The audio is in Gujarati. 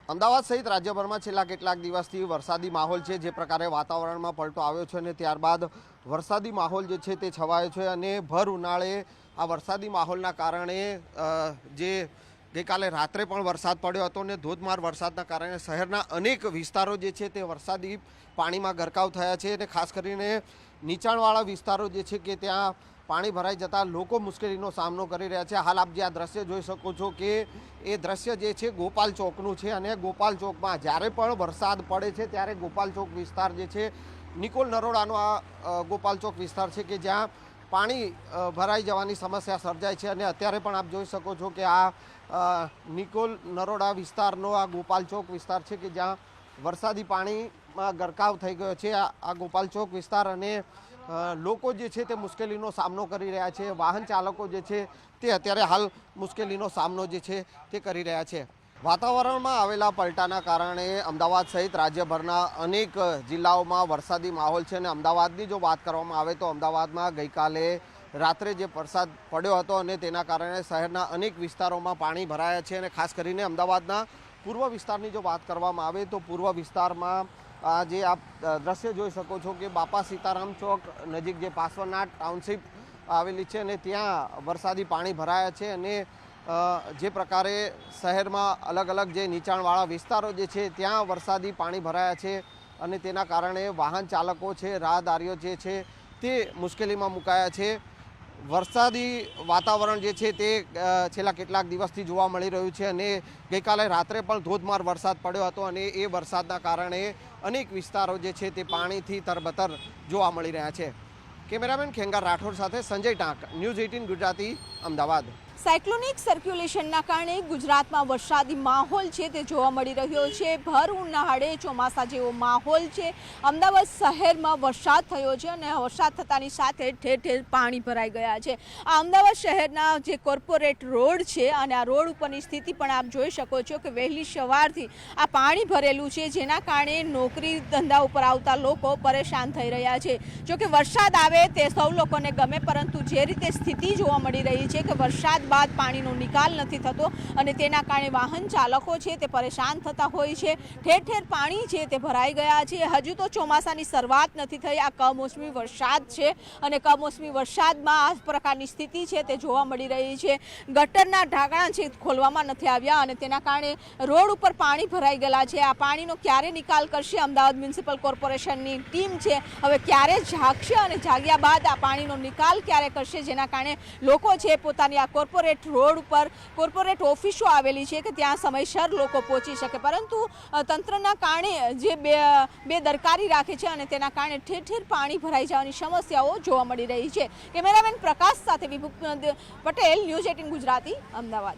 અમદાવાદ સહિત રાજ્યભરમાં છેલ્લા કેટલાક દિવસથી વરસાદી માહોલ છે। જે પ્રકારે વાતાવરણમાં પલટો આવ્યો છે અને ત્યારબાદ વરસાદી માહોલ જે છે તે છવાયો છે અને ભર ઉનાળે આ વરસાદી માહોલના કારણે જે ગઈકાલે રાત્રે પણ વરસાદ પડ્યો હતો અને ધોધમાર વરસાદના કારણે શહેરના અનેક વિસ્તારો જે છે તે વરસાદી પાણીમાં ગરકાવ થયા છે અને ખાસ કરીને નીચાણવાળા વિસ્તારો જે છે કે ત્યાં પાણી ભરાઈ જતા લોકો મુશ્કેલીનો સામનો કરી રહ્યા છે। હાલ આપ જે આ દ્રશ્ય જોઈ શકો છો કે એ દ્રશ્ય જે છે ગોપાલ ચોકનું છે અને ગોપાલ ચોકમાં જ્યારે પણ વરસાદ પડે છે ત્યારે ગોપાલ ચોક વિસ્તાર જે છે નિકોલ નરોડાનો આ ગોપાલ ચોક વિસ્તાર છે કે જ્યાં પાણી ભરાઈ જવાની સમસ્યા સર્જાય છે અને અત્યારે પણ આપ જોઈ શકો છો કે આ નિકોલ નરોડા વિસ્તારનો આ ગોપાલ ચોક વિસ્તાર છે કે જ્યાં વરસાદી પાણીમાં ગરકાવ થઈ ગયો છે। આ ગોપાલ ચોક વિસ્તાર અને લોકો જે છે તે મુશ્કેલીનો સામનો કરી રહ્યા છે। વાહન ચાલકો જે છે તે અત્યારે હાલ મુશ્કેલીનો સામનો જે છે તે કરી રહ્યા છે। વાતાવરણમાં આવેલા પલટાના કારણે અમદાવાદ સહિત રાજ્યભરના અનેક જિલ્લાઓમાં વરસાદી માહોલ છે અને અમદાવાદની જો વાત કરવામાં આવે તો અમદાવાદમાં ગઈકાલે રાત્રે જે વરસાદ પડ્યો હતો અને તેના કારણે શહેરના અનેક વિસ્તારોમાં પાણી ભરાયા છે અને ખાસ કરીને અમદાવાદના પૂર્વ વિસ્તારની જો વાત કરવામાં આવે તો પૂર્વ વિસ્તારમાં જે આપ દ્રશ્ય જોઈ શકો છો કે બાપા સીતારામ ચોક નજીક જે પાસવનાથ ટાઉનશીપ આવેલી છે અને ત્યાં વરસાદી પાણી ભરાયા છે અને જે પ્રકારે શહેરમાં અલગ અલગ જે નીચાણવાળા વિસ્તારો જે છે ત્યાં વરસાદી પાણી ભરાયા છે અને તેના કારણે વાહન ચાલકો છે રાહદારીઓ જે છે તે મુશ્કેલીમાં મુકાયા છે। વરસાદી વાતાવરણ જે છે તે છેલ્લા કેટલાક દિવસથી જોવા મળી રહ્યું છે અને ગઈકાલે રાત્રે પણ ધોધમાર વરસાદ પડ્યો હતો અને એ વરસાદના કારણે અનેક વિસ્તારો જે છે તે પાણીથી તરબતર જોવા મળી રહ્યા છે। કેમેરામેન ખેંગાર રાઠોડ સાથે સંજય ટાંક, ન્યૂઝ 18 ગુજરાતી, અમદાવાદ। સાયક્લોનિક સર્ક્યુલેશનના કારણે ગુજરાતમાં વરસાદી માહોલ છે તે જોવા મળી રહ્યો છે। ભર ઉનાળે ચોમાસા જેવો માહોલ છે। અમદાવાદ શહેરમાં વરસાદ થયો છે અને વરસાદ થતાની સાથે ઠેર ઠેર પાણી ભરાઈ ગયા છે। આ અમદાવાદ શહેરના જે કોર્પોરેટ રોડ છે અને આ રોડ ઉપરની સ્થિતિ પણ આપ જોઈ શકો છો કે વહેલી સવારથી આ પાણી ભરેલું છે, જેના કારણે નોકરી ધંધા ઉપર આવતા લોકો પરેશાન થઈ રહ્યા છે। જોકે વરસાદ આવે તે સૌ લોકોને ગમે, પરંતુ જે રીતે સ્થિતિ જોવા મળી રહી છે કે વરસાદ બાદ પાણીનો નિકાલ નથી થતો અને તેના કારણે વાહન ચાલકો છે તે પરેશાન થતા હોય છે। ઠેર ઠેર પાણી છે તે ભરાઈ ગયા છે। હજુ તો ચોમાસાની શરૂઆત નથી થઈ, આ કમોસમી વરસાદ છે અને કમોસમી વરસાદમાં આ પ્રકારની સ્થિતિ છે તે જોવા મળી રહી છે। ગટરના ઢાંકણા છે ખોલવામાં નથી આવ્યા અને તેના કારણે રોડ ઉપર પાણી ભરાઈ ગયેલા છે। આ પાણીનો ક્યારે નિકાલ કરશે અમદાવાદ મ્યુનિસિપલ કોર્પોરેશનની ટીમ છે, હવે ક્યારે જાગશે અને જાગ્યા બાદ આ પાણીનો નિકાલ ક્યારે કરશે, જેના કારણે લોકો છે પોતાની આ કોર્પોરેટ રોડ ઉપર કોર્પોરેટ ઓફિસો આવેલી છે કે ત્યાં સમયસર લોકો પહોંચી શકે, પરંતુ તંત્રના કારણે જે બેદરકારી રાખે છે અને તેના કારણે ઠેર ઠેર પાણી ભરાઈ જવાની સમસ્યાઓ જોવા મળી રહી છે। કેમેરામેન પ્રકાશ સાથે વિભુ પટેલ, ન્યૂઝ 18 ગુજરાતી, અમદાવાદ।